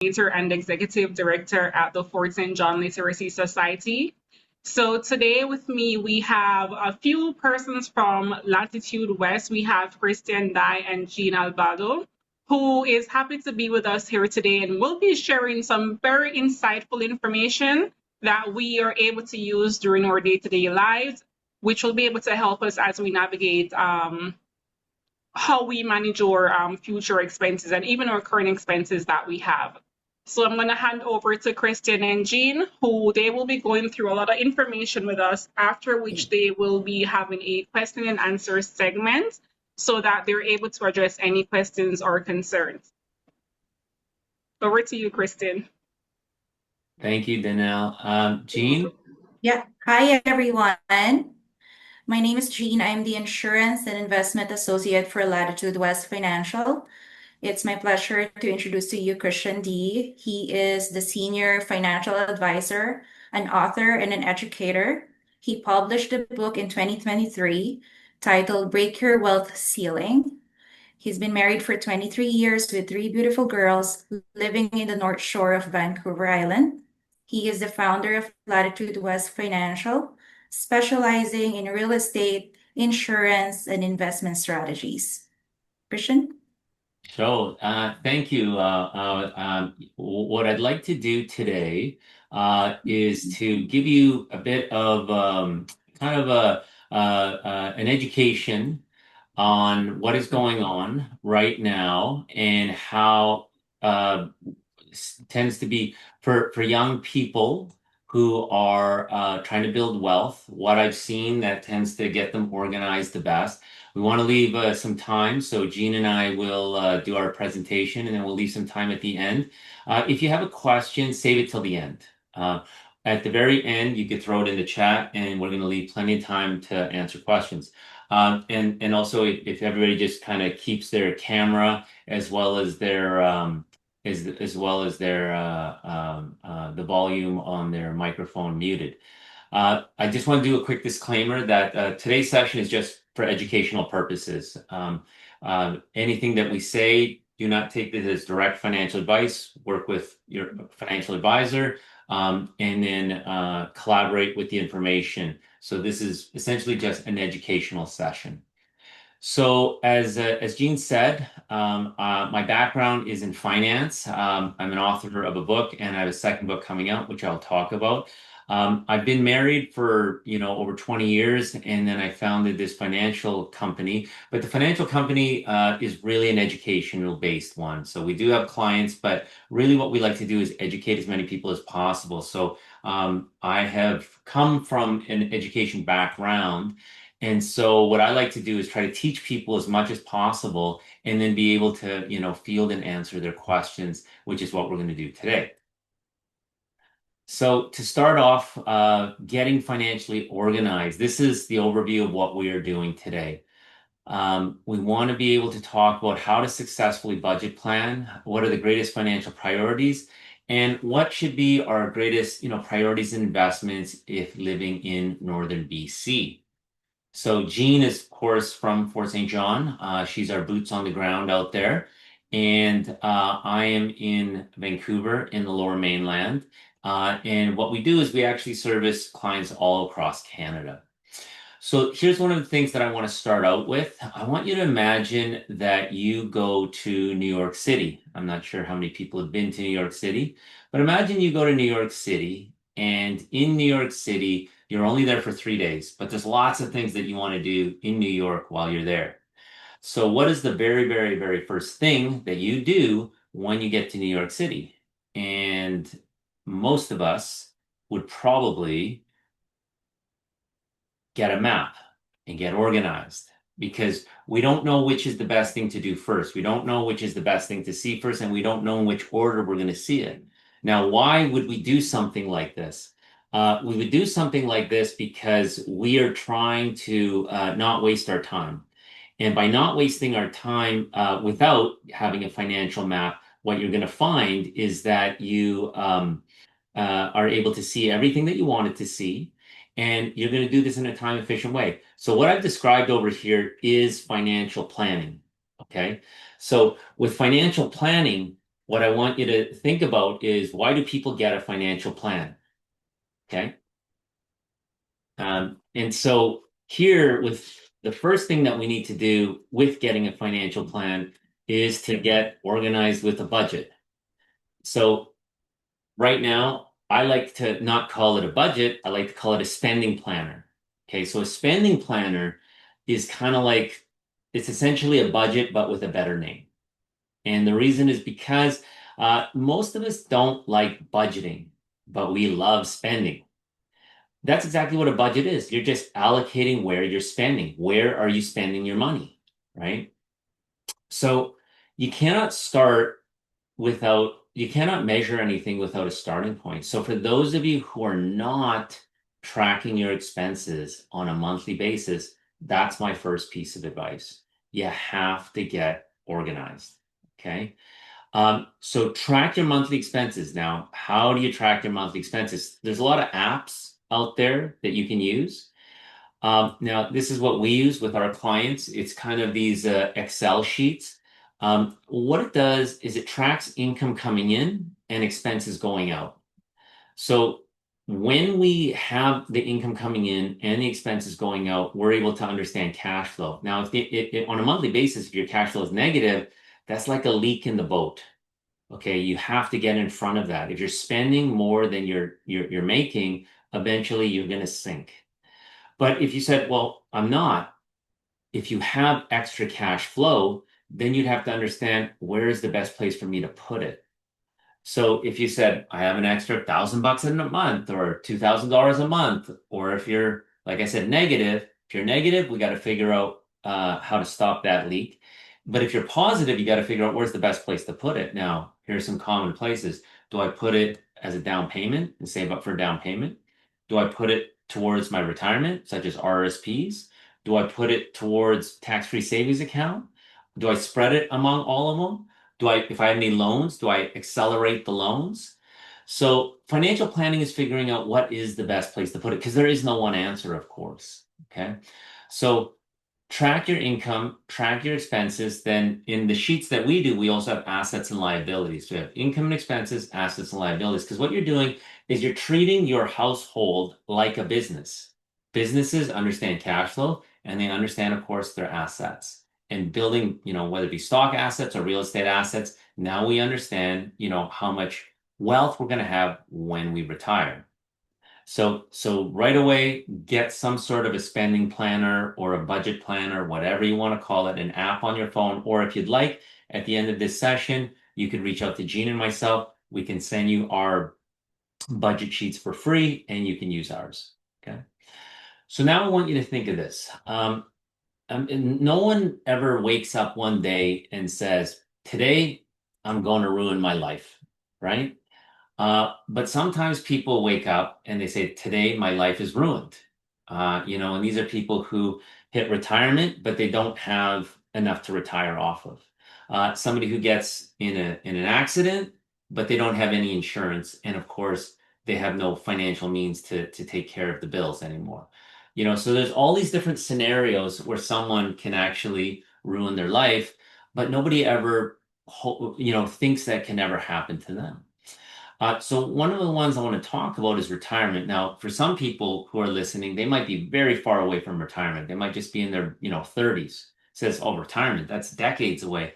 coordinator and executive director at the Fort St. John Literacy Society. So today with me, we have a few persons from Latitude West. We have Christian Dye and Jean Albado, who is happy to be with us here today and will be sharing some very insightful information that we are able to use during our day-to-day lives, which will be able to help us as we navigate how we manage our future expenses and even our current expenses that we have. So I'm going to hand over to Christian and Jean, who they will be going through a lot of information with us, after which they will be having a question and answer segment so that they're able to address any questions or concerns. Over to you, Christian. Thank you, Danelle. Jean? Yeah. Hi, everyone. My name is Jean. I'm the Insurance and Investment Associate for Latitude West Financial. It's my pleasure to introduce to you Christian D. He is the Senior Financial Advisor, an author, and an educator. He published a book in 2023 titled Break Your Wealth Ceiling. He's been married for 23 years with three beautiful girls living in the North Shore of Vancouver Island. He is the founder of Latitude West Financial, specializing in real estate, insurance, and investment strategies. Christian? So, thank you. What I'd like to do today is to give you a bit of kind of an education on what is going on right now and how tends to be for young people who are trying to build wealth, what I've seen that tends to get them organized the best. We want to leave some time, so Jean and I will do our presentation, and then we'll leave some time at the end. If you have a question, save it till the end. At the very end, you could throw it in the chat, and we're going to leave plenty of time to answer questions. And also, if everybody just kind of keeps their camera as well as their the volume on their microphone muted. I just want to do a quick disclaimer that today's session is just for educational purposes. Anything that we say, do not take this as direct financial advice. Work with your financial advisor, and then collaborate with the information. So this is essentially just an educational session. So as Jean said, my background is in finance. I'm an author of a book, and I have a second book coming out, which I'll talk about. I've been married for over 20 years, and then I founded this financial company. But the financial company is really an educational based one. So we do have clients, but really what we like to do is educate as many people as possible. So I have come from an education background. And so what I like to do is try to teach people as much as possible and then be able to, field and answer their questions, which is what we're going to do today. So to start off, getting financially organized, this is the overview of what we are doing today. We want to be able to talk about how to successfully budget plan, what are the greatest financial priorities, and what should be our greatest, priorities and investments if living in Northern BC. So Jean is, of course, from Fort St. John. She's our boots on the ground out there. And I am in Vancouver in the Lower Mainland. And what we do is we actually service clients all across Canada. So here's one of the things that I want to start out with. I want you to imagine that you go to New York City. I'm not sure how many people have been to New York City, but imagine you go to New York City, and in New York City, you're only there for 3 days, but there's lots of things that you want to do in New York while you're there. So what is the very, very, very first thing that you do when you get to New York City? And most of us would probably get a map and get organized, because we don't know which is the best thing to do first. We don't know which is the best thing to see first, and we don't know in which order we're going to see it. Now, why would we do something like this? We would do something like this because we are trying to not waste our time. And by not wasting our time without having a financial map, what you're going to find is that you are able to see everything that you wanted to see, and you're going to do this in a time efficient way. So what I've described over here is financial planning. Okay. So with financial planning, what I want you to think about is, why do people get a financial plan? Okay. And so here, with the first thing that we need to do with getting a financial plan is to get organized with a budget. So right now, I like to not call it a budget. I like to call it a spending planner. Okay, so a spending planner is kind of like, it's essentially a budget, but with a better name. And the reason is because most of us don't like budgeting, but we love spending. That's exactly what a budget is. You're just allocating where you're spending. Where are you spending your money, right? So you cannot start you cannot measure anything without a starting point. So for those of you who are not tracking your expenses on a monthly basis, that's my first piece of advice. You have to get organized. Okay. So track your monthly expenses. Now, how do you track your monthly expenses? There's a lot of apps out there that you can use. Now, this is what we use with our clients. It's kind of these Excel sheets. What it does is it tracks income coming in and expenses going out. So when we have the income coming in and the expenses going out, we're able to understand cash flow. Now, on a monthly basis, if your cash flow is negative, that's like a leak in the boat. Okay, you have to get in front of that. If you're spending more than you're making, eventually you're going to sink. But if you said, well, I'm not, if you have extra cash flow, then you'd have to understand, where is the best place for me to put it. So if you said, I have an extra $1,000 in a month or $2,000 a month, or if you're, like I said, negative, if you're negative, we got to figure out how to stop that leak. But if you're positive, you got to figure out where's the best place to put it. Now, here's some common places. Do I put it as a down payment and save up for a down payment? Do I put it towards my retirement, such as RSPs? Do I put it towards tax-free savings account? Do I spread it among all of them? If I have any loans, do I accelerate the loans? So financial planning is figuring out what is the best place to put it, because there is no one answer, of course. Okay. So track your income, track your expenses. Then in the sheets that we do, we also have assets and liabilities. So we have income and expenses, assets and liabilities. Because what you're doing is you're treating your household like a business. Businesses understand cash flow and they understand, of course, their assets. And building, whether it be stock assets or real estate assets, now we understand, how much wealth we're going to have when we retire. So right away, get some sort of a spending planner or a budget planner, whatever you want to call it, an app on your phone. Or if you'd like, at the end of this session, you could reach out to Gene and myself. We can send you our budget sheets for free and you can use ours. Okay. So now I want you to think of this. And no one ever wakes up one day and says, today I'm going to ruin my life, right? But sometimes people wake up and they say, today my life is ruined. And these are people who hit retirement, but they don't have enough to retire off of. Somebody who gets in an accident, but they don't have any insurance. And of course, they have no financial means to take care of the bills anymore. So there's all these different scenarios where someone can actually ruin their life, but nobody ever, thinks that can never happen to them. So one of the ones I want to talk about is retirement. Now, for some people who are listening, they might be very far away from retirement. They might just be in their, 30s. It says, oh, retirement, that's decades away.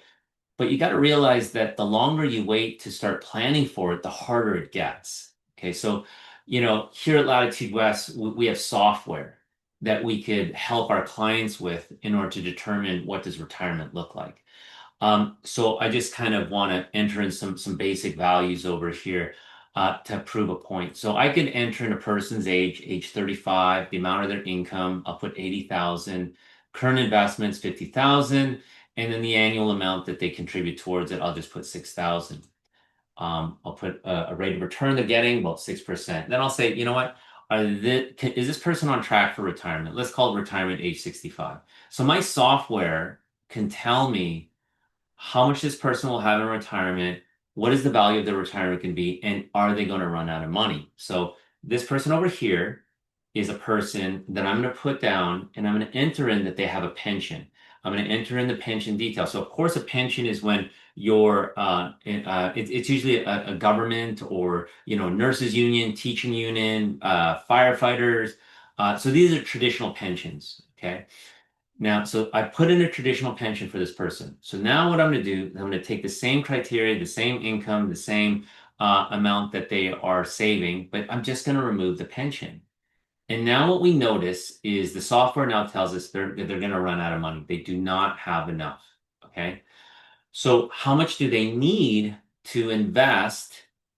But you got to realize that the longer you wait to start planning for it, the harder it gets. Okay, so, here at Latitude West, we have software that we could help our clients with in order to determine what does retirement look like. So I just kind of want to enter in some basic values over here to prove a point. So I could enter in a person's age 35, the amount of their income. I'll put 80,000, current investments 50,000, and then the annual amount that they contribute towards it, I'll just put 6,000. I'll put a rate of return they're getting, about 6%. Then I'll say, you know what? Is this person on track for retirement? Let's call it retirement age 65. So my software can tell me how much this person will have in retirement, what is the value of their retirement can be, and are they going to run out of money? So this person over here is a person that I'm going to put down and I'm going to enter in that they have a pension. I'm going to enter in the pension details. So, of course, a pension is when your it's usually a government or nurses union, teaching union, firefighters. So these are traditional pensions. Okay. Now, so I put in a traditional pension for this person. So now what I'm going to do is I'm going to take the same criteria, the same income, the same amount that they are saving, but I'm just going to remove the pension. And now what we notice is the software now tells us they're going to run out of money. They do not have enough. Okay. So how much do they need to invest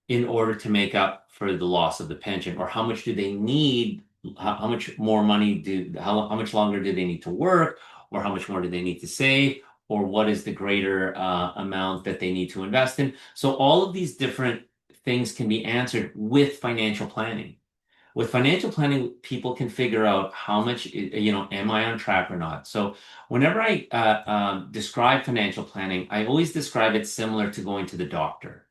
in order to make up for the loss of the pension? Or how much do they need? How much more money how much longer do they need to work? Or how much more do they need to save? Or what is the greater amount that they need to invest in? So all of these different things can be answered with financial planning. With financial planning, people can figure out how much, am I on track or not? So whenever I describe financial planning, I always describe it similar to going to the doctor.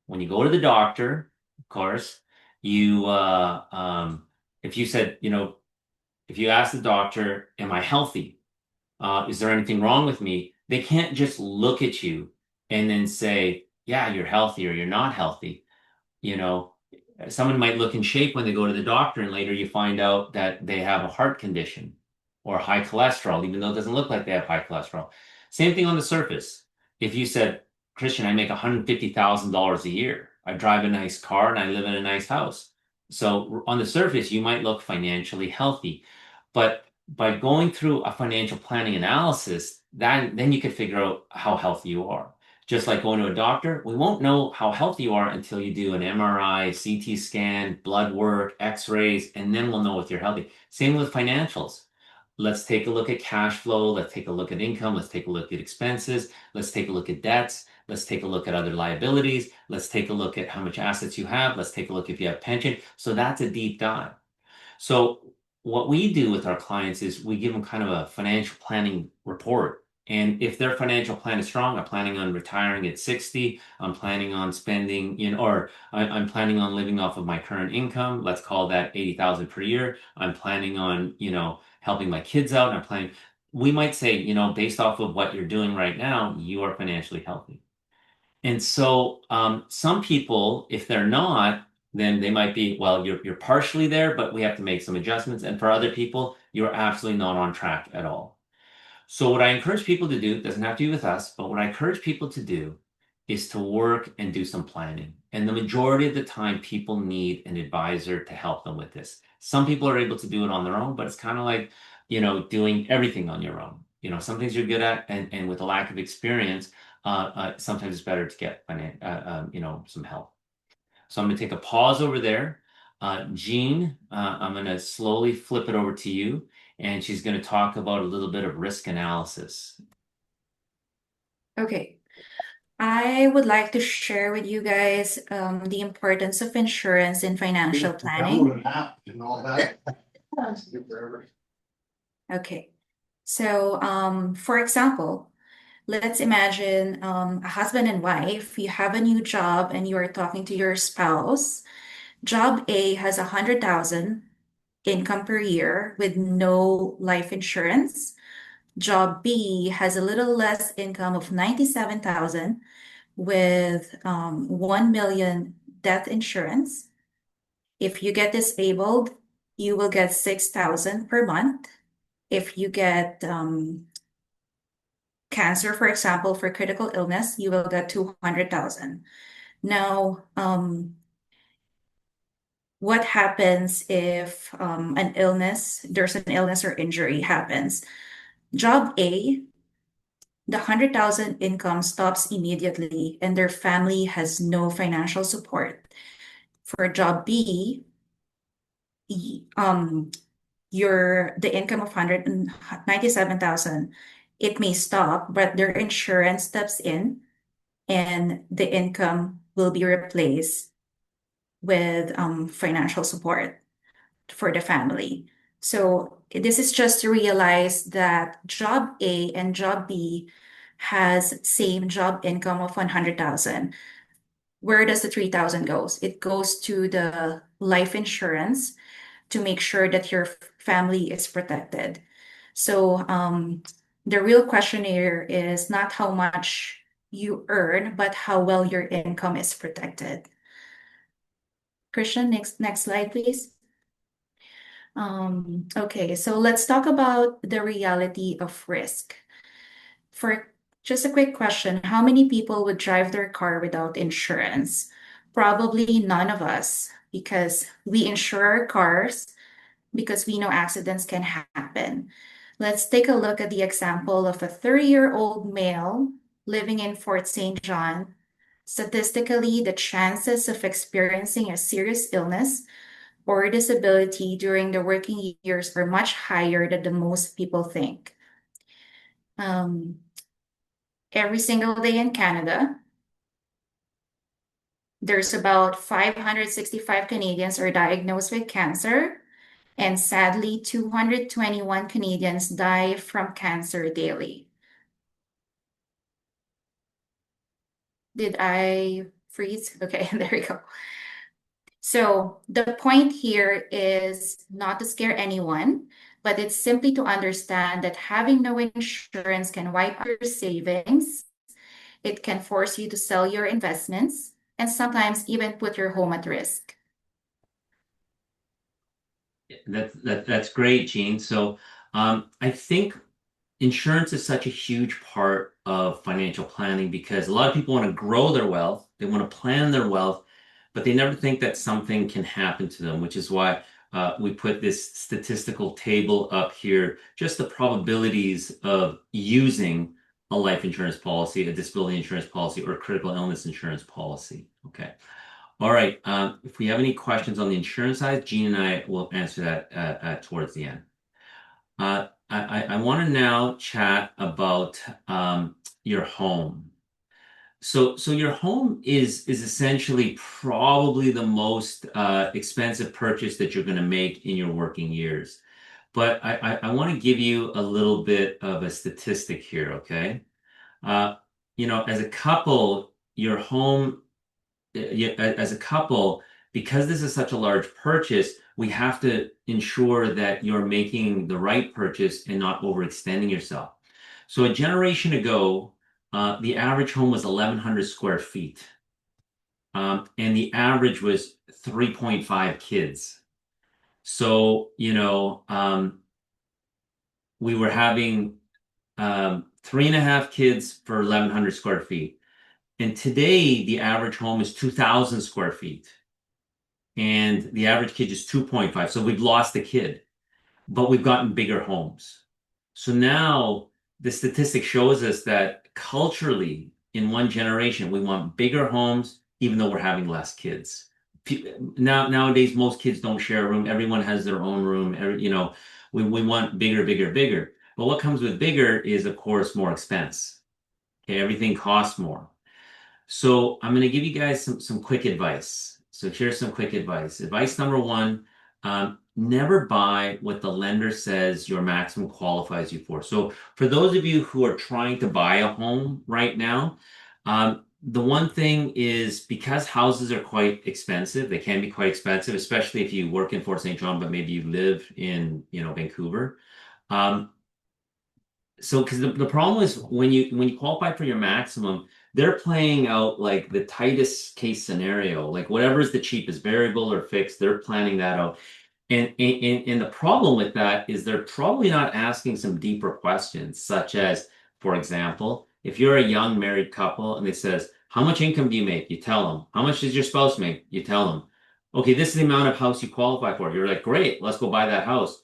When you go to the doctor, of course, you if you said, if you ask the doctor, "Am I healthy? Is there anything wrong with me?" They can't just look at you and then say, "Yeah, you're healthy," or "You're not healthy." You know, someone might look in shape when they go to the doctor, and later you find out that they have a heart condition or high cholesterol, even though it doesn't look like they have high cholesterol. Same thing on the surface. If you said, "Christian, I make $150,000 a year. I drive a nice car and I live in a nice house." So on the surface, you might look financially healthy. But by going through a financial planning analysis, then you can figure out how healthy you are. Just like going to a doctor, we won't know how healthy you are until you do an MRI, CT scan, blood work, x-rays, and then we'll know if you're healthy. Same with financials. Let's take a look at cash flow. Let's take a look at income. Let's take a look at expenses. Let's take a look at debts. Let's take a look at other liabilities. Let's take a look at how much assets you have. Let's take a look if you have pension. So that's a deep dive. So what we do with our clients is we give them kind of a financial planning report. And if their financial plan is strong, I'm planning on retiring at 60, I'm planning on spending, or I'm planning on living off of my current income. Let's call that 80,000 per year. I'm planning on, helping my kids out. I'm planning, we might say, based off of what you're doing right now, you are financially healthy. And so some people, if they're not, then they might be, well, you're partially there, but we have to make some adjustments. And for other people, you're absolutely not on track at all. So what I encourage people to do, doesn't have to be with us, but what I encourage people to do is to work and do some planning. And the majority of the time, people need an advisor to help them with this. Some people are able to do it on their own, but it's kind of like, doing everything on your own. Some things you're good at, and with a lack of experience, sometimes it's better to get some help. So I'm going to take a pause over there. Jean, I'm going to slowly flip it over to you, and she's going to talk about a little bit of risk analysis. Okay. I would like to share with you guys the importance of insurance in financial planning. Download an app and all that. Okay. So, for example, let's imagine a husband and wife, you have a new job and you are talking to your spouse. Job A has 100,000 income per year with no life insurance. Job B has a little less income of 97,000 with 1 million death insurance. If you get disabled, you will get 6,000 per month. If you get cancer, for example, for critical illness, you will get 200,000. Now, what happens if there's an illness or injury happens? Job A, the 100,000 income stops immediately and their family has no financial support. For job B, um, the income of 197,000, it may stop, but their insurance steps in and the income will be replaced with financial support for the family. So this is just to realize that job A and job B has same job income of 100,000. Where does the 3,000 goes? It goes to the life insurance to make sure that your family is protected. So The real question here is not how much you earn, but how well your income is protected. Christian, next slide, please. Okay, so let's talk about the reality of risk. For just a quick question, how many people would drive their car without insurance? Probably none of us, because we insure our cars because we know accidents can happen. Let's take a look at the example of a 30-year-old male living in Fort St. John. Statistically, the chances of experiencing a serious illness or disability during the working years are much higher than the most people think. Um, every single day in Canada, there's about 565 Canadians are diagnosed with cancer, and sadly, 221 Canadians die from cancer daily. Did I freeze? Okay, there we go. So the point here is not to scare anyone, but it's simply to understand that having no insurance can wipe out your savings. It can force you to sell your investments and sometimes even put your home at risk. That's great, Gene. So I think insurance is such a huge part of financial planning because a lot of people want to grow their wealth, they want to plan their wealth, but they never think that something can happen to them, which is why we put this statistical table up here, just the probabilities of using a life insurance policy, a disability insurance policy, or a critical illness insurance policy. Okay. All right. If we have any questions on the insurance side, Gene and I will answer that towards the end. I want to now chat about your home. So your home is essentially probably the most expensive purchase that you're going to make in your working years. But I want to give you a little bit of a statistic here, okay? Uh, as a couple, your home as a couple, because this is such a large purchase, we have to ensure that you're making the right purchase and not overextending yourself. So a generation ago, the average home was 1,100 square feet, and the average was 3.5 kids. So, we were having 3.5 kids for 1,100 square feet. And today, the average home is 2,000 square feet, and the average kid is 2.5. So we've lost a kid, but we've gotten bigger homes. So now the statistic shows us that culturally, in one generation, we want bigger homes, even though we're having less kids. Nowadays, most kids don't share a room. Everyone has their own room. We want bigger, bigger, bigger. But what comes with bigger is, of course, more expense. Okay, everything costs more. So I'm going to give you guys some quick advice. So here's some quick advice. Advice number one, never buy what the lender says your maximum qualifies you for. So for those of you who are trying to buy a home right now, the one thing is because houses are quite expensive, they can be quite expensive, especially if you work in Fort St. John, but maybe you live in, Vancouver. Um, so because the problem is when you qualify for your maximum, they're playing out like the tightest case scenario, like whatever is the cheapest, variable or fixed, they're planning that out. And the problem with that is they're probably not asking some deeper questions, such as, for example, if you're a young married couple and it says, how much income do you make? You tell them. How much does your spouse make? You tell them. Okay, this is the amount of house you qualify for. You're like, great, let's go buy that house.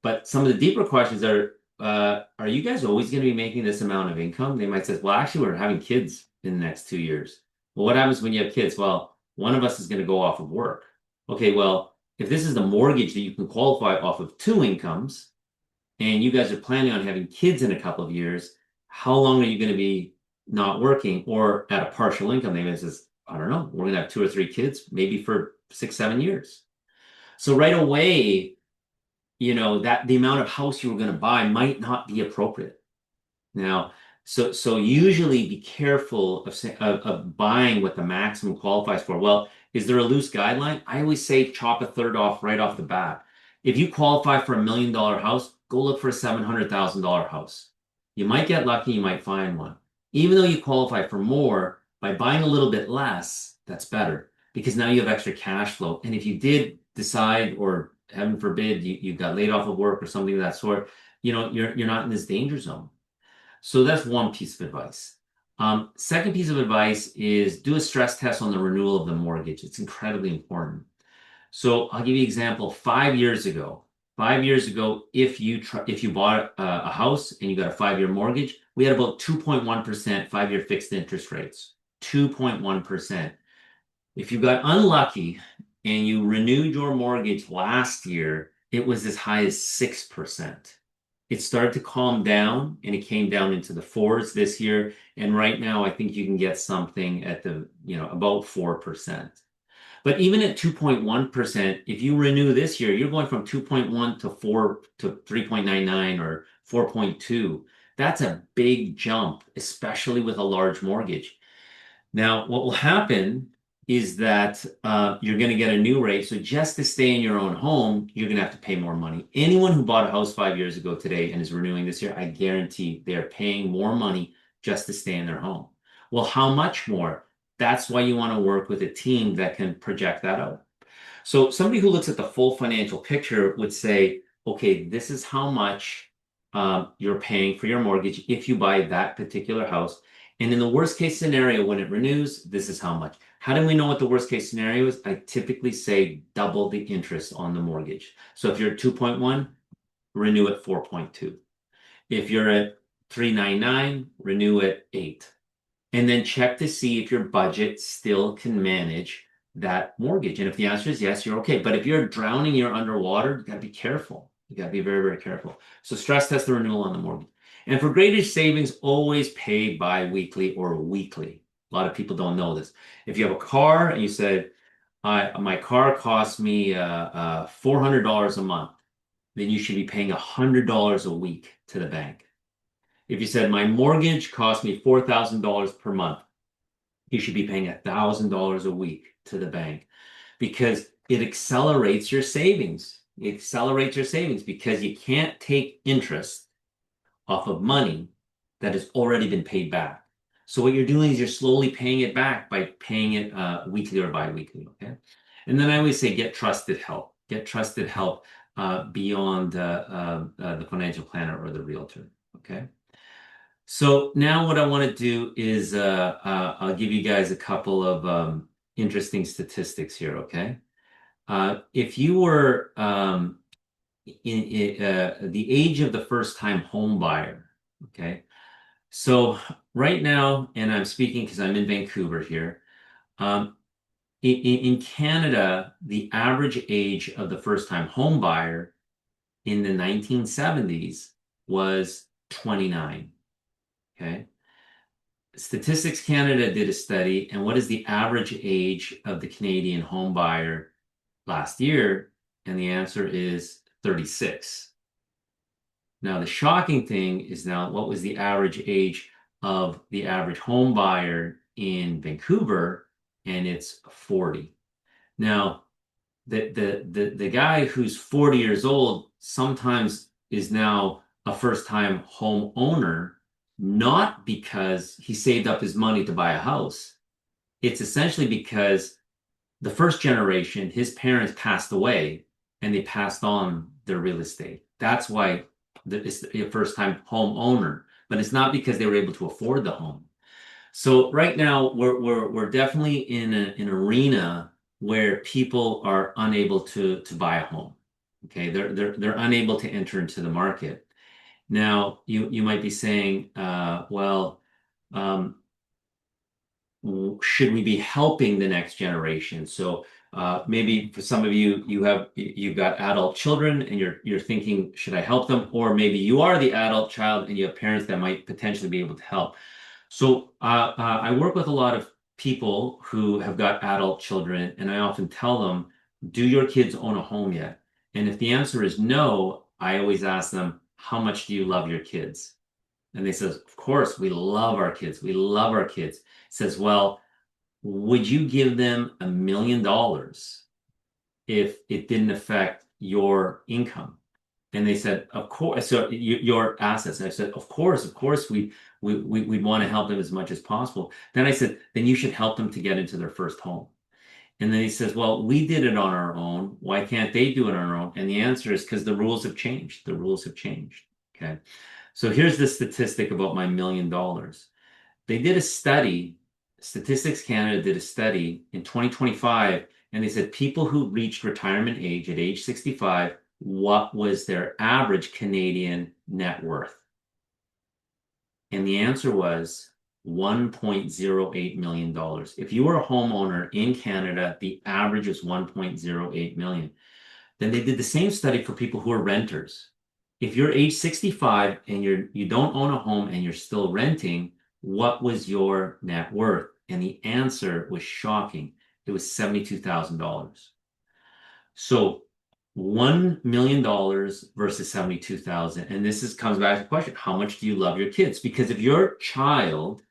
But some of the deeper questions are you guys always going to be making this amount of income? They might say, well, actually, we're having kids in the next 2 years. Well, what happens when you have kids? Well, one of us is going to go off of work. Okay, well, if this is the mortgage that you can qualify off of two incomes, and you guys are planning on having kids in a couple of years, how long are you going to be not working or at a partial income? They may say, I don't know, we're going to have 2 or 3 kids, maybe for 6, 7 years. So right away, that the amount of house you were going to buy might not be appropriate. Now, so usually be careful of buying what the maximum qualifies for. Well, is there a loose guideline? I always say chop a third off right off the bat. If you qualify for $1 million house, go look for a $700,000 house. You might get lucky, you might find one. Even though you qualify for more, by buying a little bit less, that's better because now you have extra cash flow. And if you did decide, or heaven forbid, you got laid off of work or something of that sort, you're not in this danger zone. So that's one piece of advice. Second piece of advice is do a stress test on the renewal of the mortgage. It's incredibly important. So I'll give you an example. 5 years ago, 5 years ago, if you bought a house and you got a 5-year mortgage, we had about 2.1% 5-year fixed interest rates. 2.1%. If you got unlucky and you renewed your mortgage last year, it was as high as 6%. It started to calm down and it came down into the fours this year. And right now, I think you can get something at about 4%. But even at 2.1%, if you renew this year, you're going from 2.1 to 4 to 3.99 or 4.2. That's a big jump, especially with a large mortgage. Now, what will happen is that you're going to get a new rate. So just to stay in your own home, you're going to have to pay more money. Anyone who bought a house 5 years ago today and is renewing this year, I guarantee they are paying more money just to stay in their home. Well, how much more? That's why you want to work with a team that can project that out. So somebody who looks at the full financial picture would say, okay, this is how much you're paying for your mortgage if you buy that particular house. And in the worst case scenario, when it renews, this is how much. How do we know what the worst case scenario is? I typically say double the interest on the mortgage. So if you're at 2.1, renew at 4.2. If you're at 399, renew at 8, and then check to see if your budget still can manage that mortgage. And if the answer is yes, you're okay. But if you're drowning, you're underwater, you got to be careful. You got to be very, very careful. So stress test the renewal on the mortgage. And for greater savings, always pay bi-weekly or weekly. A lot of people don't know this. If you have a car and you said, my car costs me $400 a month, then you should be paying $100 a week to the bank. If you said my mortgage costs me $4,000 per month, you should be paying $1,000 a week to the bank because it accelerates your savings. It accelerates your savings because you can't take interest off of money that has already been paid back. So what you're doing is you're slowly paying it back by paying it weekly or bi-weekly. Okay. And then I always say get trusted help. Get trusted help beyond the financial planner or the realtor. Okay. So now what I want to do is I'll give you guys a couple of interesting statistics here, okay? If you were in the age of the first-time home buyer, okay? So right now, and I'm speaking because I'm in Vancouver here, um, in Canada, the average age of the first-time home buyer in the 1970s was 29, okay? Statistics Canada did a study, and what is the average age of the Canadian home buyer last year? And the answer is 36. Now, the shocking thing is now what was the average age of the average home buyer in Vancouver? And it's 40. Now, the guy who's 40 years old sometimes is now a first-time home owner, not because he saved up his money to buy a house. It's essentially because the first generation, his parents passed away and they passed on their real estate. That's why it's a first-time home owner, but it's not because they were able to afford the home. So right now we're definitely in an arena where people are unable to buy a home. Okay, they're unable to enter into the market. Now you might be saying, well, um, should we be helping the next generation? So maybe for some of you, you've got adult children and you're thinking, should I help them? Or maybe you are the adult child and you have parents that might potentially be able to help. So I work with a lot of people who have got adult children, and I often tell them, do your kids own a home yet? And if the answer is no, I always ask them, how much do you love your kids? And they says, of course, we love our kids. We love our kids. Says, well, would you give them $1 million if it didn't affect your income? And they said, of course, so your assets. And I said, of course, we'd want to help them as much as possible. Then I said, then you should help them to get into their first home. And then he says, well, we did it on our own. Why can't they do it on their own? And the answer is because the rules have changed. The rules have changed. Okay. So here's the statistic about my $1 million. They did a study, Statistics Canada did a study in 2025, and they said people who reached retirement age at age 65, what was their average Canadian net worth? And the answer was $1.08 million. If you were a homeowner in Canada, the average was 1.08 million. Then they did the same study for people who are renters. If you're age 65 and you don't own a home and you're still renting, what was your net worth? And the answer was shocking. It was $72,000. So $1 million versus 72,000. And comes back to the question, how much do you love your kids? Because if your child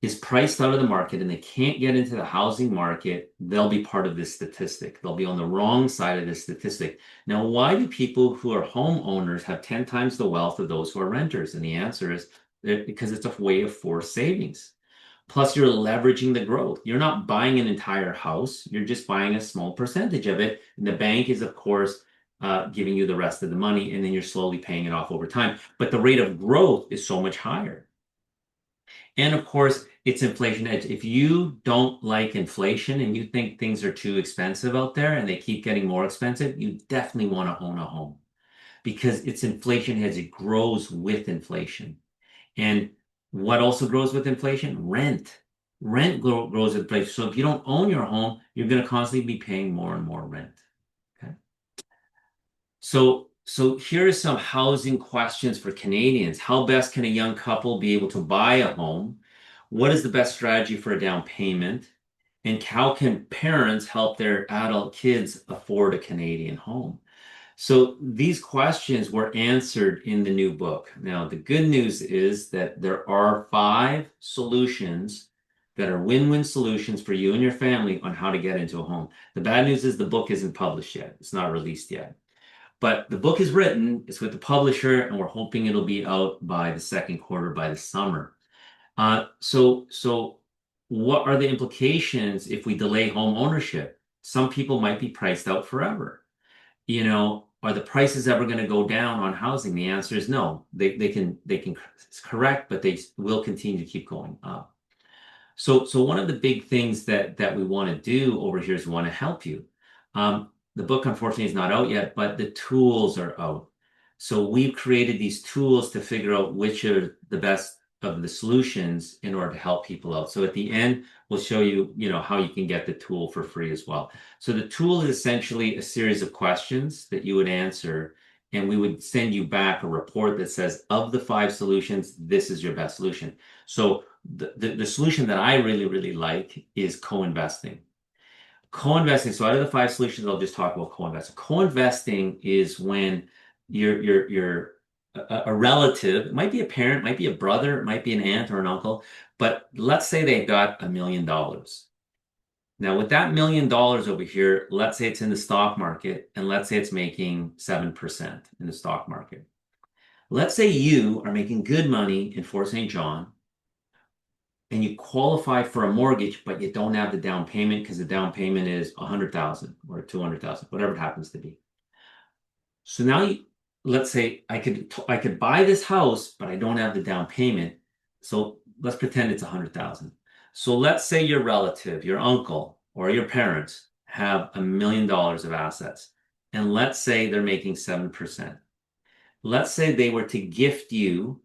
is priced out of the market and they can't get into the housing market, they'll be part of this statistic. They'll be on the wrong side of this statistic. Now, why do people who are homeowners have 10 times the wealth of those who are renters? And the answer is because it's a way of forced savings. Plus, you're leveraging the growth. You're not buying an entire house, you're just buying a small percentage of it. And the bank is, of course, giving you the rest of the money, and then you're slowly paying it off over time. But the rate of growth is so much higher. And of course, it's inflation edge. If you don't like inflation and you think things are too expensive out there and they keep getting more expensive, you definitely want to own a home because it's inflation hedge. It grows with inflation. And what also grows with inflation? Rent. Grows with inflation. So if you don't own your home, you're going to constantly be paying more and more rent. Okay. So here are some housing questions for Canadians. How best can a young couple be able to buy a home? What is the best strategy for a down payment? And how can parents help their adult kids afford a Canadian home? So these questions were answered in the new book. Now, the good news is that there are 5 solutions that are win-win solutions for you and your family on how to get into a home. The bad news is the book isn't published yet. It's not released yet. But the book is written, it's with the publisher, and we're hoping it'll be out by the second quarter, by the summer. So what are the implications if we delay home ownership? Some people might be priced out forever. Are the prices ever going to go down on housing? The answer is no. They can correct, but they will continue to keep going up. So one of the big things that we want to do over here is we want to help you. The book, unfortunately, is not out yet, but the tools are out. So we've created these tools to figure out which are the best of the solutions in order to help people out. So at the end, we'll show you, how you can get the tool for free as well. So the tool is essentially a series of questions that you would answer, and we would send you back a report that says, of the 5 solutions, this is your best solution. So the solution that I really, really like is co-investing. Co-investing. So out of the 5 solutions, I'll just talk about co-investing. Co-investing is when you're a relative, it might be a parent, might be a brother, it might be an aunt or an uncle, but let's say they've got $1 million. Now, with that $1 million over here, let's say it's in the stock market, and let's say it's making 7% in the stock market. Let's say you are making good money in Fort St. John, and you qualify for a mortgage, but you don't have the down payment because the down payment is 100,000 or 200,000, whatever it happens to be. So now let's say I could buy this house, but I don't have the down payment. So let's pretend it's 100,000. So let's say your relative, your uncle or your parents have $1 million of assets, and let's say they're making 7%. Let's say they were to gift you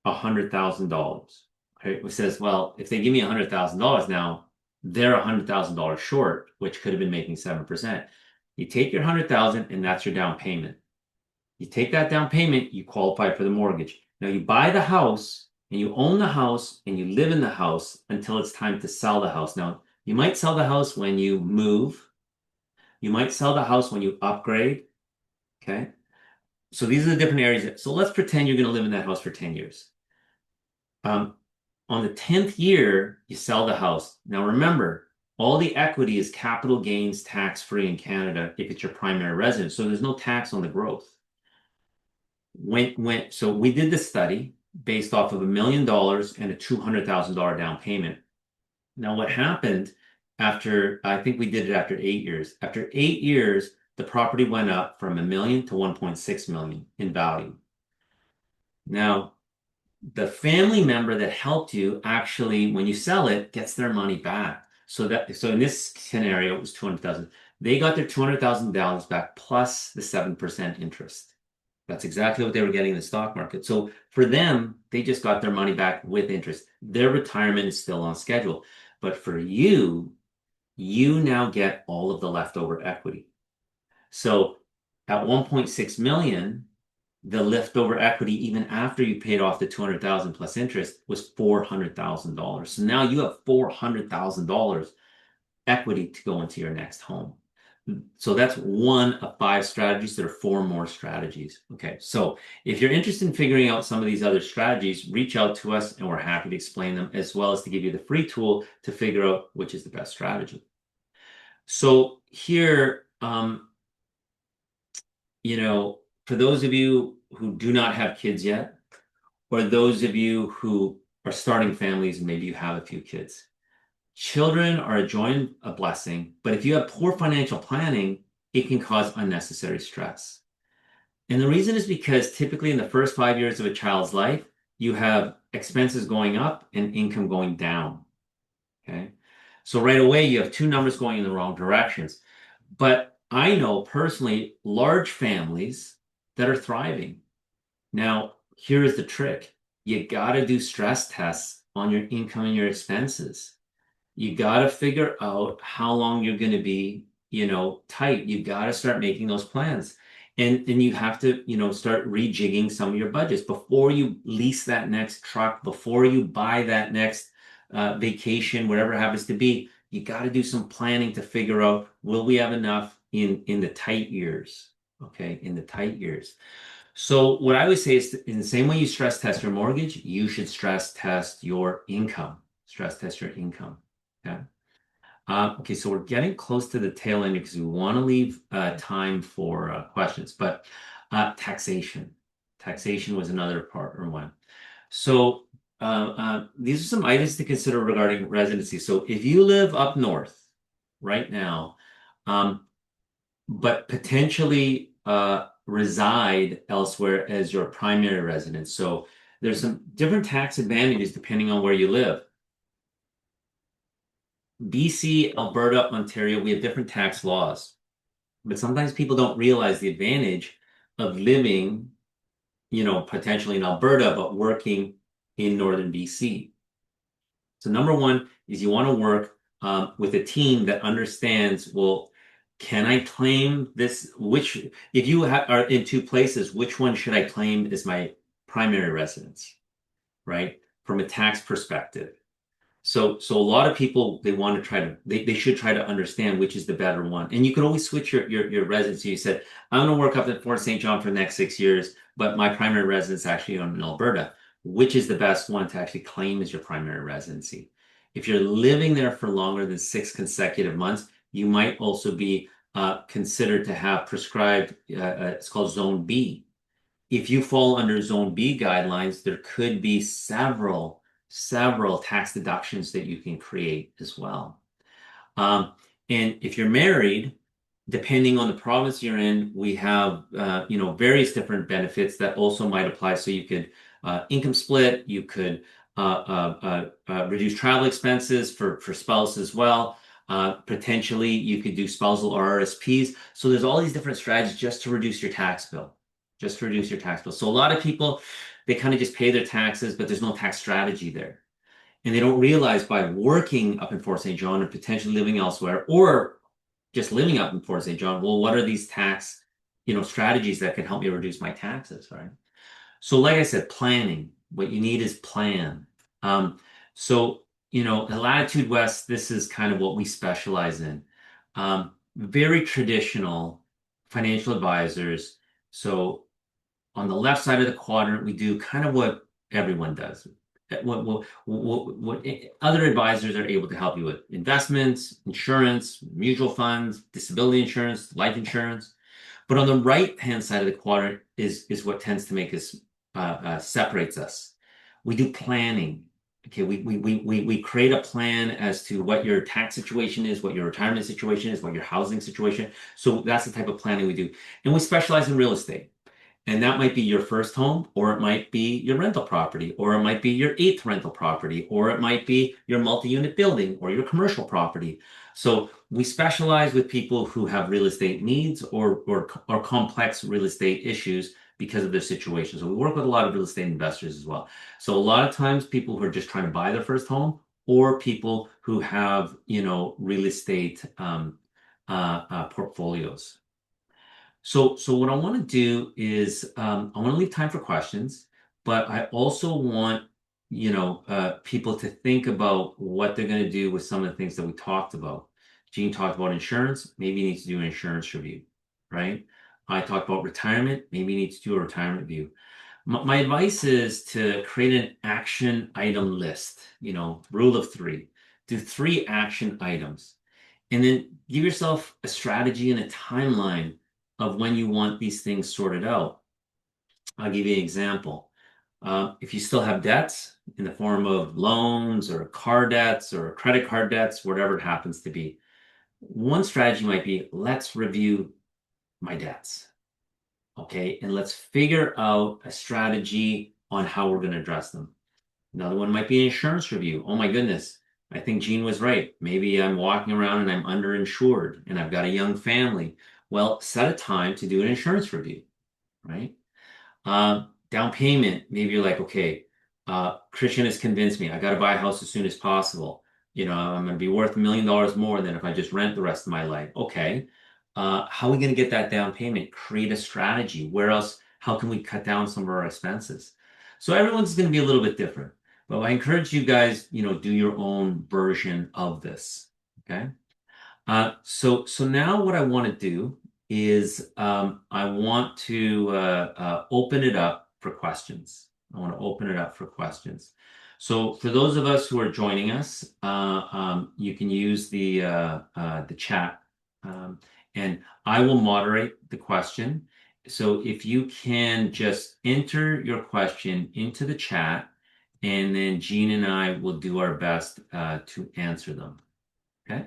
$100,000. Okay, it says, well, if they give me $100,000 now, they're $100,000 short, which could have been making 7%. You take your 100,000 and that's your down payment. You take that down payment, you qualify for the mortgage. Now you buy the house and you own the house and you live in the house until it's time to sell the house. Now, you might sell the house when you move. You might sell the house when you upgrade. Okay. So these are the different areas. So let's pretend you're going to live in that house for 10 years. On the 10th year, you sell the house. Now remember, all the equity is capital gains tax-free in Canada if it's your primary residence. So there's no tax on the growth. So we did the study based off of $1 million and a $200,000 down payment. Now, what happened after, I think we did it after 8 years. After 8 years, the property went up from a million to 1.6 million in value. Now, the family member that helped you actually, when you sell it, gets their money back. So in this scenario, it was 200,000. They got their $200,000 back plus the 7% interest. That's exactly what they were getting in the stock market. So for them, they just got their money back with interest. Their retirement is still on schedule. But for you, you now get all of the leftover equity. So at 1.6 million, the leftover equity, even after you paid off the 200,000 plus interest, was $400,000. So now you have $400,000 equity to go into your next home. So that's one of 5 strategies. There are 4 more strategies. Okay, so if you're interested in figuring out some of these other strategies, reach out to us and we're happy to explain them, as well as to give you the free tool to figure out which is the best strategy. So here, for those of you who do not have kids yet, or those of you who are starting families and maybe you have a few kids, children are a joy and a blessing, but if you have poor financial planning, it can cause unnecessary stress. And the reason is because typically in the first 5 years of a child's life, you have expenses going up and income going down. Okay. So right away, you have 2 numbers going in the wrong directions. But I know personally large families that are thriving. Now, here's the trick. You got to do stress tests on your income and your expenses. You got to figure out how long you're going to be, tight. You got to start making those plans. And then you have to, start rejigging some of your budgets before you lease that next truck, before you buy that next vacation, whatever it happens to be. You got to do some planning to figure out, will we have enough in the tight years? Okay, in the tight years. So what I would say is in the same way you stress test your mortgage, you should stress test your income. Stress test your income. Okay. Okay, so we're getting close to the tail end because we want to leave time for questions. But taxation. Taxation was another part or one. So these are some items to consider regarding residency. So if you live up north right now, but potentially reside elsewhere as your primary residence. So there's some different tax advantages depending on where you live. BC, Alberta, Ontario, we have different tax laws, but sometimes people don't realize the advantage of living, potentially in Alberta, but working in northern BC. So number one is you want to work with a team that understands, well, can I claim this? If you are in 2 places, which one should I claim as my primary residence, right? From a tax perspective. So a lot of people, they should try to understand which is the better one. And you can always switch your residency. You said, I'm going to work up at Fort St. John for the next 6 years, but my primary residence is actually in Alberta. Which is the best one to actually claim as your primary residency? If you're living there for longer than 6 consecutive months, you might also be considered to have prescribed, it's called Zone B. If you fall under Zone B guidelines, there could be several tax deductions that you can create as well. And if you're married, depending on the province you're in, we have various different benefits that also might apply. So you could income split, you could reduce travel expenses for spouse as well. Potentially, you could do spousal RRSPs. So there's all these different strategies just to reduce your tax bill. Just to reduce your tax bill. So a lot of people, they kind of just pay their taxes, but there's no tax strategy there. And they don't realize by working up in Fort St. John and potentially living elsewhere, or just living up in Fort St. John, well, what are these tax, strategies that can help me reduce my taxes, right? So like I said, planning. What you need is plan. So, at Latitude West, this is kind of what we specialize in. Very traditional financial advisors. So on the left side of the quadrant, we do kind of what everyone does. What other advisors are able to help you with: investments, insurance, mutual funds, disability insurance, life insurance. But on the right-hand side of the quadrant is what tends to make us separates us. We do planning. Okay, we create a plan as to what your tax situation is, what your retirement situation is, what your housing situation. So that's the type of planning we do. And we specialize in real estate. And that might be your first home, or it might be your rental property, or it might be your eighth rental property, or it might be your multi-unit building or your commercial property. So we specialize with people who have real estate needs or complex real estate issues because of their situation. So we work with a lot of real estate investors as well. So a lot of times people who are just trying to buy their first home or people who have, real estate portfolios. So what I want to do is I want to leave time for questions, but I also want people to think about what they're going to do with some of the things that we talked about. Gene talked about insurance. Maybe you need to do an insurance review, right? I talked about retirement. Maybe you need to do a retirement review. My advice is to create an action item list. Rule of three. Do three action items. And then give yourself a strategy and a timeline of when you want these things sorted out. I'll give you an example. If you still have debts in the form of loans or car debts or credit card debts, whatever it happens to be, one strategy might be let's review my debts. Okay. And let's figure out a strategy on how we're going to address them. Another one might be an insurance review. Oh my goodness. I think Gene was right. Maybe I'm walking around and I'm underinsured and I've got a young family. Well, set a time to do an insurance review, right? Down payment, maybe you're like, okay, Christian has convinced me I got to buy a house as soon as possible. I'm going to be worth $1 million more than if I just rent the rest of my life. Okay. How are we going to get that down payment? Create a strategy. Where else? How can we cut down some of our expenses? So everyone's going to be a little bit different. But I encourage you guys, do your own version of this. Okay. So now what I want to do is I want to open it up for questions. I want to open it up for questions. So for those of us who are joining us, you can use the chat, and I will moderate the question. So if you can just enter your question into the chat, and then Jean and I will do our best to answer them. Okay.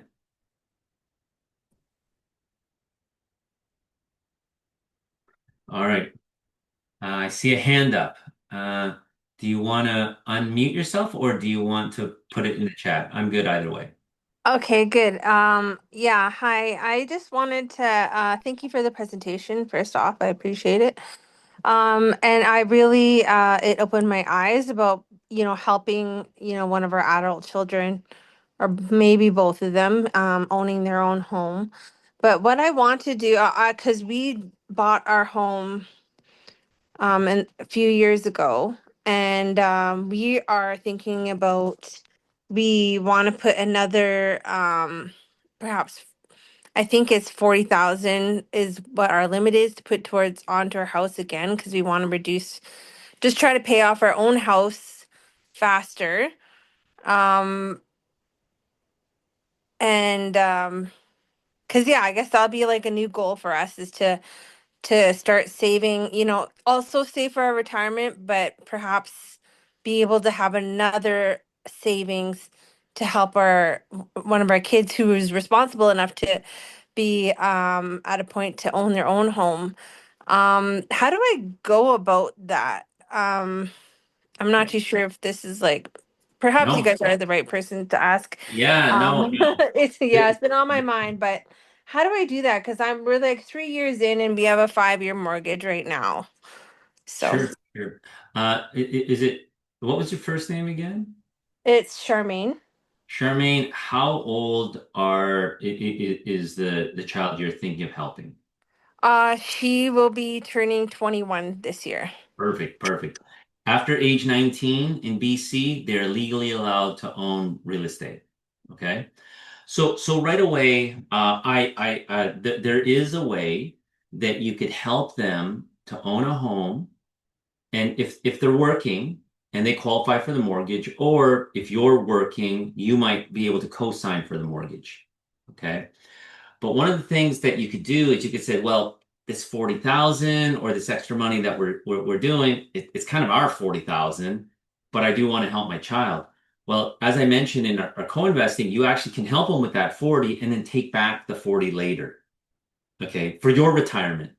All right. I see a hand up. Do you want to unmute yourself or do you want to put it in the chat? I'm good either way. Okay, good. Yeah, hi. I just wanted to thank you for the presentation. First off, I appreciate it. And I really it opened my eyes about, helping, one of our adult children or maybe both of them owning their own home. But what I want to do, because we bought our home a few years ago, and we are thinking about we want to put another perhaps I think it's 40,000 is what our limit is to put towards onto our house again because we want to reduce just try to pay off our own house faster. Um and because yeah, I guess that'll be like a new goal for us is to start saving, also save for our retirement, but perhaps be able to have another savings to help our one of our kids who is responsible enough to be at a point to own their own home. How do I go about that? I'm not too sure if this is like perhaps you No. guys are the right person to ask. Yeah, no, no. It's been on my mind, but how do I do that? Because we're like 3 years in and we have a 5-year mortgage right now. So Sure, sure. Is it, what was your first name again? it's Charmaine. Charmaine, how old is the child you're thinking of helping? She will be turning 21 this year. Perfect, perfect. After age 19 in BC, they're legally allowed to own real estate. Okay. So right away, there is a way that you could help them to own a home, and if they're working and they qualify for the mortgage, or if you're working, you might be able to co-sign for the mortgage. Okay. But one of the things that you could do is you could say, well, this 40,000 or this extra money that we're doing, it's kind of our 40,000, but I do want to help my child. Well, as I mentioned in our co-investing, you actually can help them with that 40 and then take back the 40 later. Okay, for your retirement,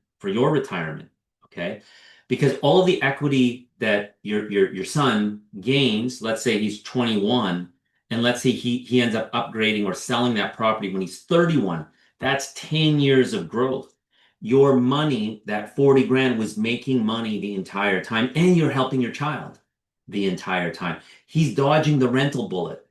okay? Because all of the equity that your son gains, let's say he's 21, and let's say he ends up upgrading or selling that property when he's 31, that's 10 years of growth. Your money, that 40 grand was making money the entire time, and you're helping your child the entire time. He's dodging the rental bullet.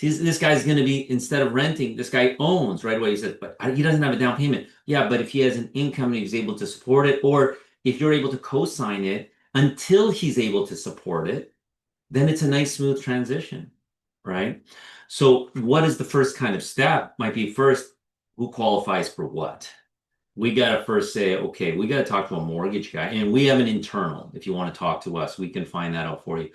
This guy's going to be, instead of renting, this guy owns right away. He says, but he doesn't have a down payment. Yeah, but if he has an income and he's able to support it, or if you're able to co-sign it until he's able to support it, then it's a nice, smooth transition, right? So, what is the first kind of step? Might be first, who qualifies for what? We got to first say, okay, we got to talk to a mortgage guy, and we have an internal. If you want to talk to us, we can find that out for you.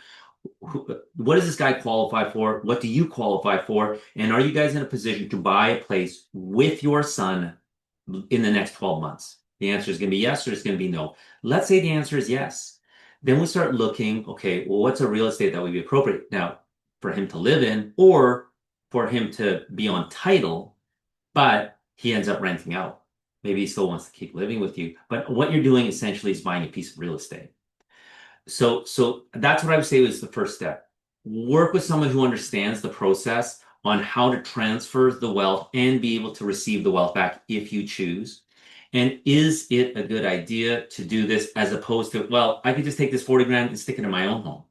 What does this guy qualify for? What do you qualify for? And are you guys in a position to buy a place with your son in the next 12 months? The answer is going to be yes, or it's going to be no. Let's say the answer is yes. Then we start looking, okay, well, what's a real estate that would be appropriate now for him to live in or for him to be on title, but he ends up renting out. Maybe he still wants to keep living with you. But what you're doing essentially is buying a piece of real estate. So that's what I would say was the first step. Work with someone who understands the process on how to transfer the wealth and be able to receive the wealth back if you choose. And is it a good idea to do this as opposed to, well, I could just take this 40 grand and stick it in my own home?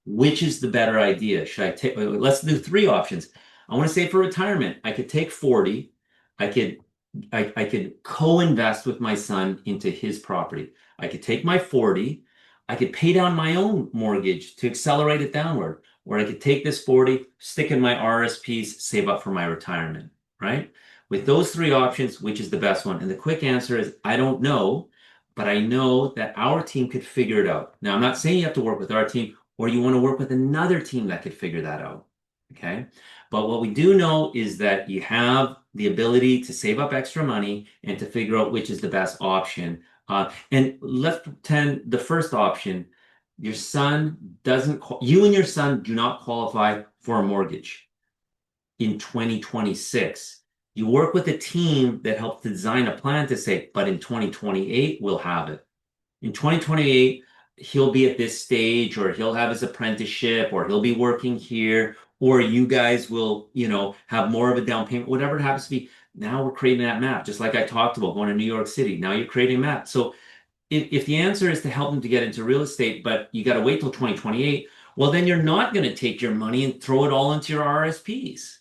Which is the better idea? Should I take, let's do three options. I want to say for retirement, I could take 40. I could I could co-invest with my son into his property. I could take my 40, I could pay down my own mortgage to accelerate it downward, or I could take this 40, stick in my RSPs, save up for my retirement, right? With those three options, which is the best one? And the quick answer is I don't know, but I know that our team could figure it out. Now, I'm not saying you have to work with our team or you want to work with another team that could figure that out. Okay. But what we do know is that you have the ability to save up extra money and to figure out which is the best option. And let's pretend the first option, your son doesn't, you and your son do not qualify for a mortgage in 2026. You work with a team that helps design a plan to say, but in 2028, we'll have it. In 2028, he'll be at this stage, or he'll have his apprenticeship, or he'll be working here, or you guys will, have more of a down payment, whatever it happens to be. Now we're creating that map, just like I talked about going to New York City. Now you're creating a map. So if the answer is to help them to get into real estate, but you got to wait till 2028, well, then you're not going to take your money and throw it all into your RSPs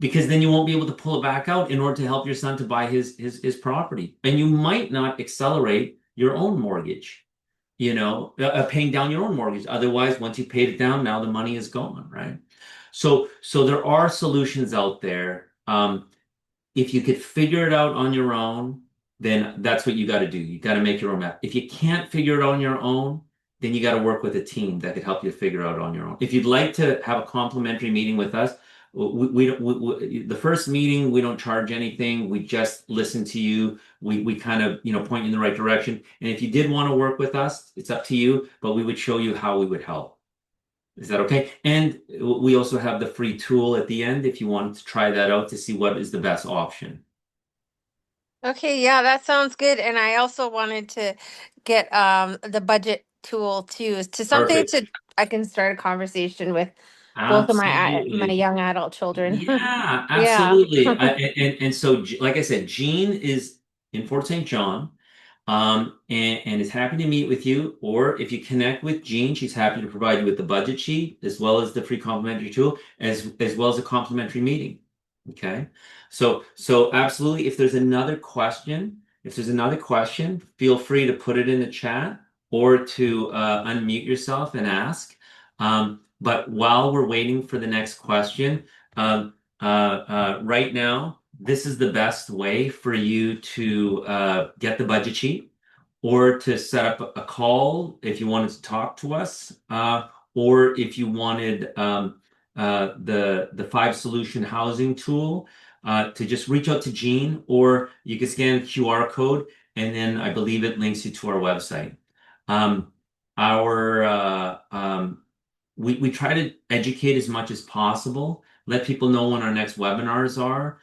because then you won't be able to pull it back out in order to help your son to buy his property. And you might not accelerate your own mortgage, paying down your own mortgage. Otherwise, once you paid it down, now the money is gone, right? So there are solutions out there. If you could figure it out on your own, then that's what you got to do. You got to make your own map. If you can't figure it out on your own, then you got to work with a team that could help you figure out on your own. If you'd like to have a complimentary meeting with us, the first meeting, we don't charge anything. We just listen to you. We kind of, point you in the right direction. And if you did want to work with us, it's up to you, but we would show you how we would help. Is that okay? And we also have the free tool at the end if you want to try that out to see what is the best option. Okay, yeah, that sounds good. And I also wanted to get the budget tool too, to something Perfect. to I can start a conversation with both of my Absolutely. young adult children. Yeah, Yeah. absolutely. And so, like I said, Jean is in Fort St. John, and is happy to meet with you. Or if you connect with Jean, she's happy to provide you with the budget sheet as well as the free complimentary tool, as well as a complimentary meeting. Okay. So absolutely. If there's another question, feel free to put it in the chat or to unmute yourself and ask. But while we're waiting for the next question, right now, this is the best way for you to get the budget sheet or to set up a call if you wanted to talk to us, or if you wanted the five solution housing tool to just reach out to Jean, or you can scan the QR code and then I believe it links you to our website. Um, our we try to educate as much as possible, let people know when our next webinars are,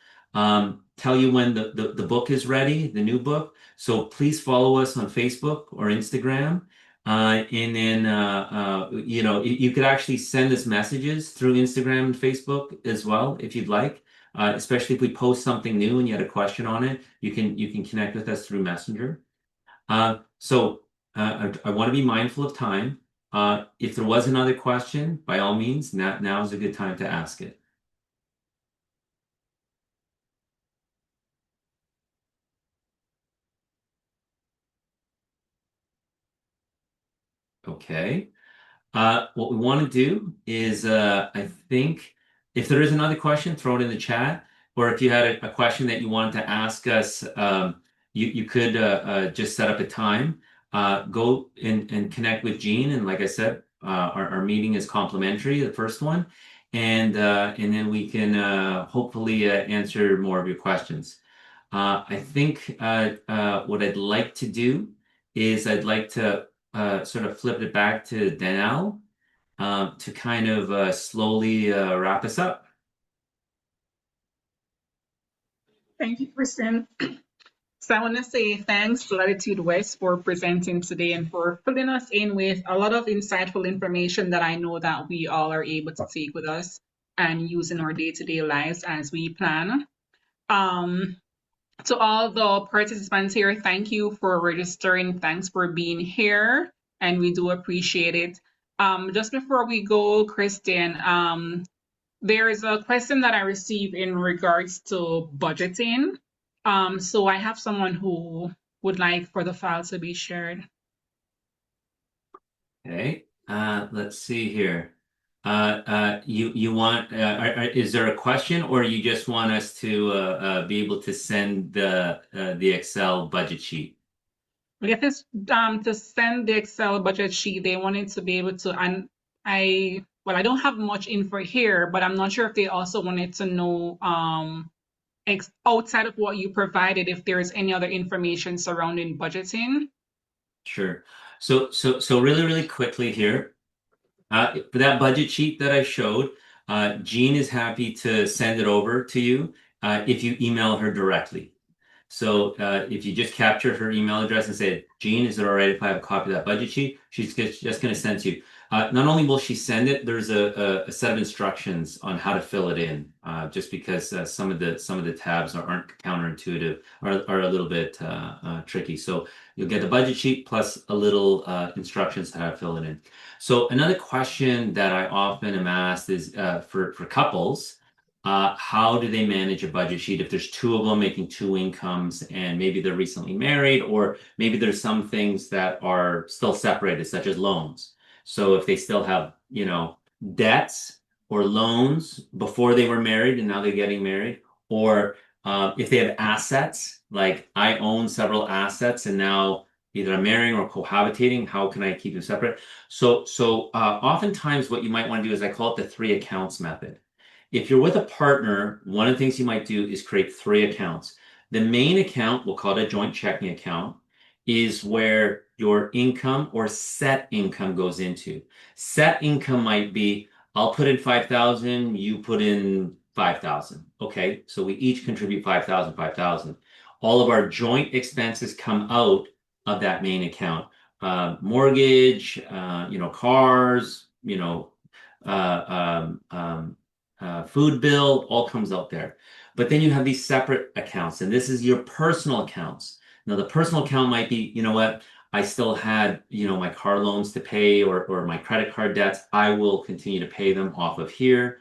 tell you when the book is ready, the new book. So please follow us on Facebook or Instagram. And then, you could actually send us messages through Instagram and Facebook as well, if you'd like. Especially if we post something new and you had a question on it, you can connect with us through Messenger. I want to be mindful of time. If there was another question, by all means, now is a good time to ask it. Okay. What we want to do is, I think, if there is another question, throw it in the chat. Or if you had a question that you wanted to ask us, you could just set up a time. Go and connect with Jean. And like I said, our meeting is complimentary, the first one. And then we can hopefully answer more of your questions. I think what I'd like to do is I'd like to sort of flip it back to Danielle to kind of slowly wrap us up. Thank you, Kristen. So I want to say thanks to Latitude West for presenting today and for filling us in with a lot of insightful information that I know that we all are able to take with us and use in our day-to-day lives as we plan. Um, to all the participants here, thank you for registering. Thanks for being here, and we do appreciate it. Just before we go, Kristen, there is a question that I received in regards to budgeting. So I have someone who would like for the file to be shared. Okay, let's see here. You want, is there a question, or you just want us to be able to send the Excel budget sheet? I guess it's to send the Excel budget sheet. They wanted to be able to, and I don't have much info here, but I'm not sure if they also wanted to know outside of what you provided, if there is any other information surrounding budgeting. Sure. So really quickly here, for that budget sheet that I showed, Jean is happy to send it over to you if you email her directly. So if you just capture her email address and say, Jean, is it all right if I have a copy of that budget sheet? She's just going to send to you. Not only will she send it, there's a set of instructions on how to fill it in, just because some of the tabs aren't counterintuitive, are a little bit tricky. So you'll get the budget sheet plus a little instructions to how to fill it in. So another question that I often am asked is for couples. How do they manage a budget sheet if there's two of them making two incomes and maybe they're recently married, or maybe there's some things that are still separated, such as loans. So if they still have, debts or loans before they were married and now they're getting married, or if they have assets, like I own several assets and now either I'm marrying or cohabitating, how can I keep them separate? So oftentimes what you might want to do is I call it the three accounts method. If you're with a partner, one of the things you might do is create three accounts. The main account, we'll call it a joint checking account, is where your income or set income goes into. Set income might be, I'll put in 5,000, you put in 5,000. Okay, so we each contribute 5,000, 5,000. All of our joint expenses come out of that main account. Mortgage, cars, uh, um, um, food bill, all comes out there. But then you have these separate accounts, and this is your personal accounts. Now, the personal account might be, you know what, I still had, my car loans to pay or my credit card debts. I will continue to pay them off of here.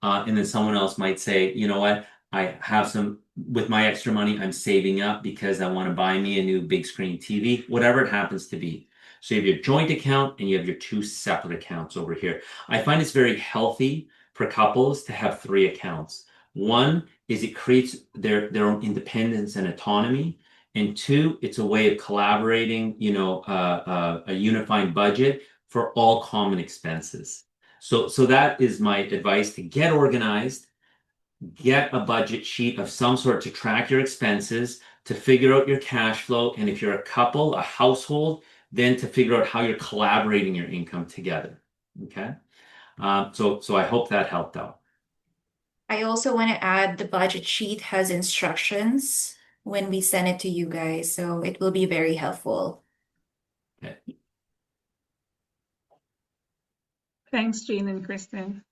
And then someone else might say, you know what, I have with my extra money, I'm saving up because I want to buy me a new big screen TV, whatever it happens to be. So you have your joint account and you have your two separate accounts over here. I find it's very healthy for couples to have three accounts. One is it creates their own independence and autonomy. And two, it's a way of collaborating, a unifying budget for all common expenses. So that is my advice: to get organized, get a budget sheet of some sort to track your expenses, to figure out your cash flow. And if you're a couple, a household, then to figure out how you're collaborating your income together. Okay. So I hope that helped out. I also want to add the budget sheet has instructions when we send it to you guys, so it will be very helpful. Okay. Thanks, Jane and Kristen.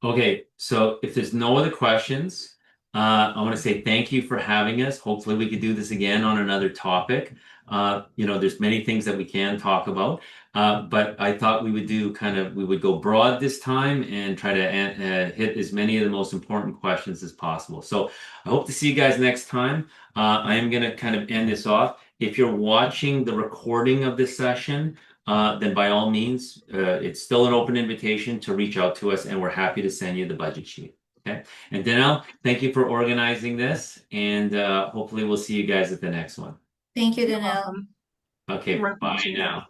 Okay, so if there's no other questions, I want to say thank you for having us. Hopefully, we could do this again on another topic. There's many things that we can talk about, but I thought we would go broad this time and try to hit as many of the most important questions as possible. So I hope to see you guys next time. I am going to kind of end this off. If you're watching the recording of this session, then by all means, it's still an open invitation to reach out to us, and we're happy to send you the budget sheet. Okay. And Danelle, thank you for organizing this, and hopefully we'll see you guys at the next one. Thank you, You're Danelle. welcome. Okay, Welcome, bye Jane. now.